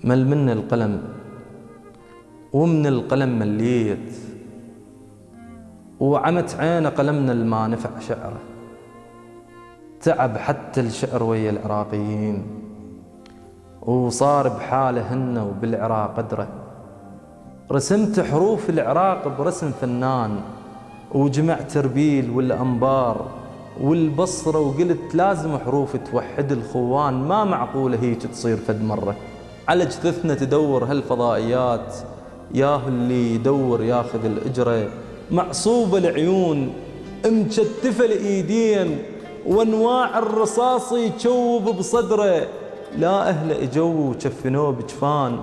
مل من القلم ومن القلم مليت، وعمت عينه قلمنا الما نفع شعره. تعب حتى الشعر ويا العراقيين، وصار بحاله هن وبالعراق قدره. رسمت حروف العراق برسم فنان، وجمعت اربيل والانبار والبصره، وقلت لازم حروف توحد الخوان، ما معقوله هيك تصير فد مره. على جثثنا تدور هالفضائيات، ياه اللي يدور ياخذ الاجره. معصوبه العيون مشتفه الايدين، وانواع الرصاص يشوب بصدره. لا اهله اجوا وشفنوه بجفان،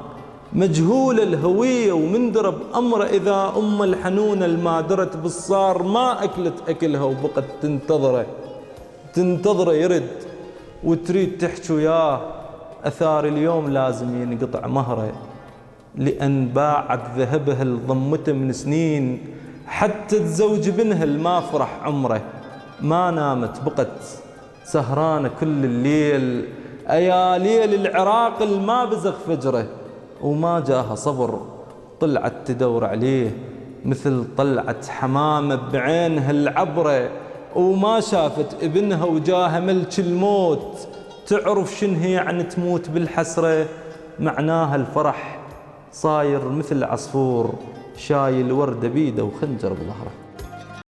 مجهول الهويه ومندرب امره. اذا الحنونه المادرت بالصار ما اكلت اكلها وبقت تنتظره يرد، وتريد تحكي وياه. اثار اليوم لازم ينقطع مهره، لان باعت ذهبها لضمته من سنين، حتى تزوج بنها ما فرح عمره. ما نامت بقت سهرانه كل الليل، ايا ليل العراق الما بزغ فجره. وما جاها صبر طلعت تدور عليه، مثل طلعت حمامه بعينها العبره. وما شافت ابنها وجاها ملك الموت. تعرف شن هي يعني تموت بالحسره؟ معناها الفرح صاير مثل عصفور شايل ورده بيده وخنجر بظهره.